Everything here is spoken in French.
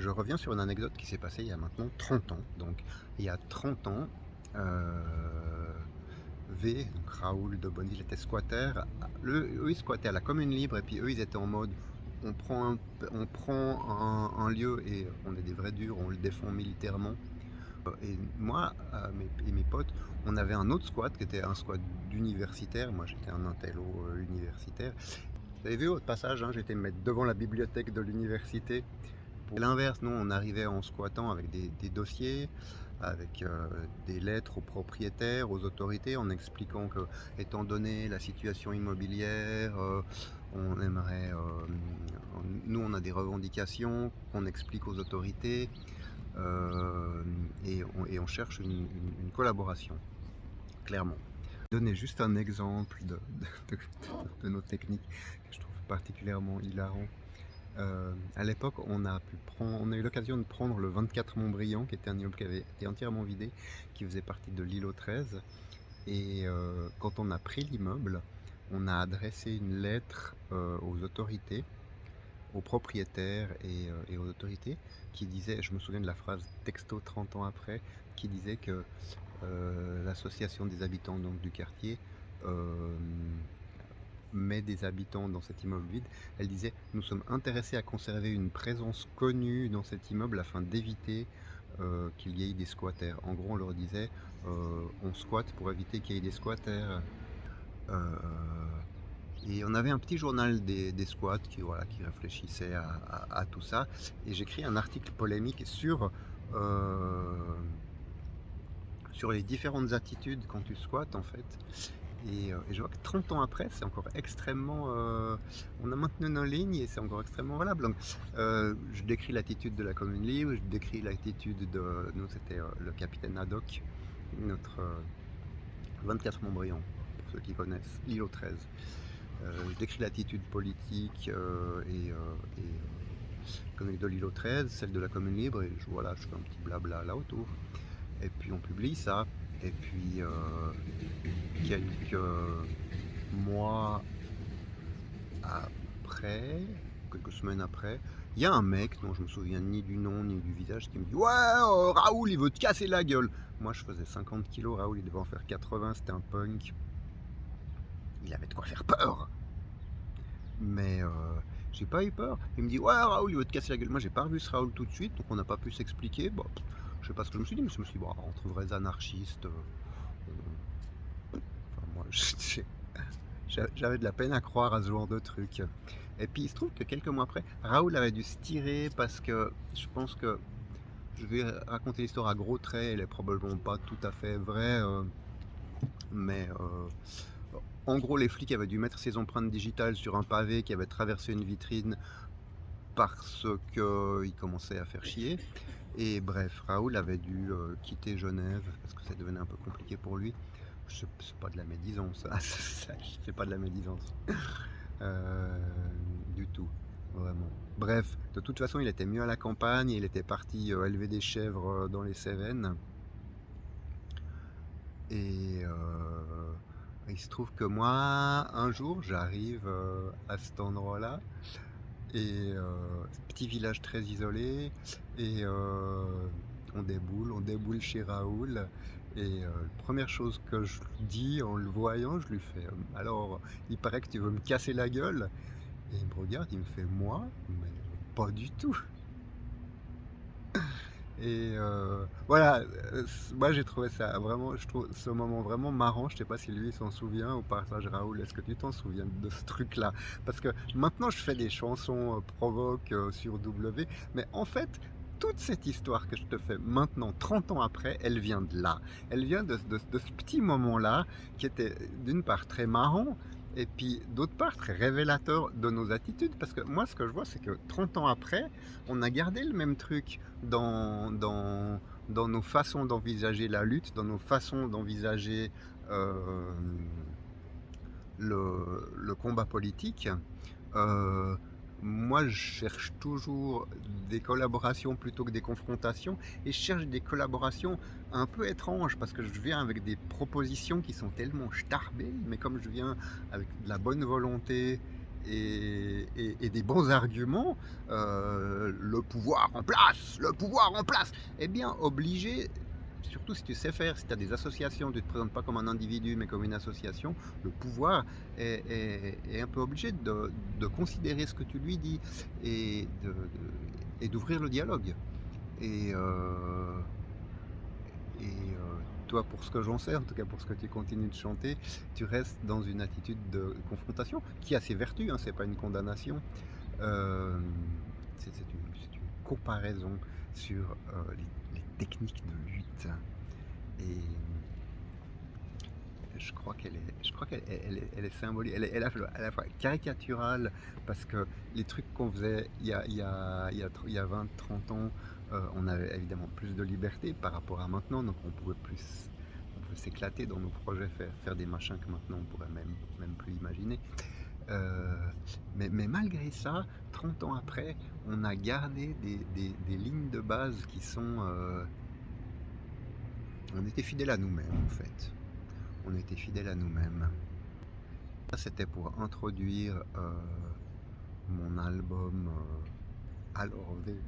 je reviens sur une anecdote qui s'est passée il y a maintenant 30 ans. Donc, il y a 30 ans, V, donc Raoul de Bonneville était squatter. Eux, ils squattaient à la commune libre et puis eux, ils étaient en mode on prend un lieu et on est des vrais durs, on le défend militairement. Et moi et mes potes, on avait un autre squat qui était un squat d'universitaire. Moi, j'étais un intello universitaire. Vous avez vu au passage, hein, j'étais me mettre devant la bibliothèque de l'université. Pour l'inverse, nous, on arrivait en squattant avec des dossiers, avec des lettres aux propriétaires, aux autorités, en expliquant que, étant donné la situation immobilière, on aimerait, nous, on a des revendications qu'on explique aux autorités, et on cherche une collaboration, clairement. Donner juste un exemple de nos techniques que je trouve particulièrement hilarant. À l'époque, on a eu l'occasion de prendre le 24 Montbriand, qui était un immeuble qui avait été entièrement vidé, qui faisait partie de l'îlot 13. Et quand on a pris l'immeuble, on a adressé une lettre aux autorités, aux propriétaires et aux autorités, qui disait, je me souviens de la phrase texto 30 ans après, qui disait que l'association des habitants donc, du quartier met des habitants dans cet immeuble vide. Elle disait: nous sommes intéressés à conserver une présence connue dans cet immeuble afin d'éviter qu'il y ait des squatters. En gros, on leur disait on squatte pour éviter qu'il y ait des squatters. Euh, et on avait un petit journal des squats voilà, qui réfléchissait à tout ça. Et j'écris un article polémique euh, sur les différentes attitudes quand tu squattes en fait. Et je vois que 30 ans après, c'est encore extrêmement. On a maintenu nos lignes et c'est encore extrêmement valable. Donc, je décris l'attitude de la commune libre, je décris l'attitude de. Nous, c'était le capitaine Haddock, notre 24 Montbriand, pour ceux qui connaissent, l'îlot 13. Je décris l'attitude politique commune de l'îlot 13, celle de la commune libre, et voilà, je fais un petit blabla là autour. Et puis on publie ça. Et puis quelques mois après, quelques semaines après, il y a un mec dont je me souviens ni du nom ni du visage qui me dit: ouais, Raoul il veut te casser la gueule. Moi je faisais 50 kilos, Raoul il devait en faire 80, c'était un punk. Il avait de quoi faire peur. Mais j'ai pas eu peur. Il me dit: ouais, Raoul il veut te casser la gueule. Moi j'ai pas revu ce Raoul tout de suite, donc on n'a pas pu s'expliquer. Bon, je sais pas ce que je me suis dit, mais je me suis dit, bon, entre vrais anarchistes, enfin, moi j'avais de la peine à croire à ce genre de truc. Et puis il se trouve que quelques mois après, Raoul avait dû se tirer parce que je pense que je vais raconter l'histoire à gros traits, elle est probablement pas tout à fait vraie, mais en gros les flics avaient dû mettre ses empreintes digitales sur un pavé qui avait traversé une vitrine parce qu'il commençait à faire chier. Et bref, Raoul avait dû quitter Genève parce que ça devenait un peu compliqué pour lui. C'est pas de la médisance, c'est pas de la médisance du tout, vraiment. Bref, de toute façon, il était mieux à la campagne, il était parti élever des chèvres dans les Cévennes. Et il se trouve que moi, un jour, j'arrive à cet endroit-là, et petit village très isolé, et on déboule chez Raoul, et la première chose que je lui dis en le voyant, je lui fais alors, il paraît que tu veux me casser la gueule? Et il me regarde, il me fait: moi? Mais pas du tout. Et voilà, moi j'ai trouvé ça vraiment, je trouve ce moment vraiment marrant. Je sais pas si lui s'en souvient. Au passage, Raoul, est-ce que tu t'en souviens de ce truc-là? Parce que maintenant je fais des chansons provoques sur W, mais en fait, toute cette histoire que je te fais maintenant, 30 ans après, elle vient de là. Elle vient de ce petit moment-là qui était d'une part très marrant, et puis d'autre part très révélateur de nos attitudes. Parce que moi, ce que je vois, c'est que 30 ans après, on a gardé le même truc dans nos façons d'envisager la lutte, dans nos façons d'envisager euh, le combat politique. Euh, Moi, je cherche toujours des collaborations plutôt que des confrontations, et je cherche des collaborations un peu étranges parce que je viens avec des propositions qui sont tellement starbées, mais comme je viens avec de la bonne volonté et des bons arguments, le pouvoir en place, le pouvoir en place. Eh bien, obligé, surtout si tu sais faire, si tu as des associations, tu ne te présentes pas comme un individu, mais comme une association, le pouvoir est un peu obligé de considérer ce que tu lui dis et et d'ouvrir le dialogue. Et, heu toi, pour ce que j'en sais, en tout cas pour ce que tu continues de chanter, tu restes dans une attitude de confrontation qui a ses vertus, hein, c'est pas une condamnation. Hem, c'est une comparaison sur, les techniques de lutte et je crois qu'elle est symbolique, elle est à la fois caricaturale parce que les trucs qu'on faisait il y a 20-30 ans, on avait évidemment plus de liberté par rapport à maintenant, donc on pouvait s'éclater dans nos projets, faire des machins que maintenant on pourrait même plus imaginer. Heu, mais malgré ça, 30 ans après, on a gardé des lignes de base qui sont, on était fidèles à nous-mêmes en fait. On était fidèles à nous-mêmes. Ça, c'était pour introduire, mon album, Alors V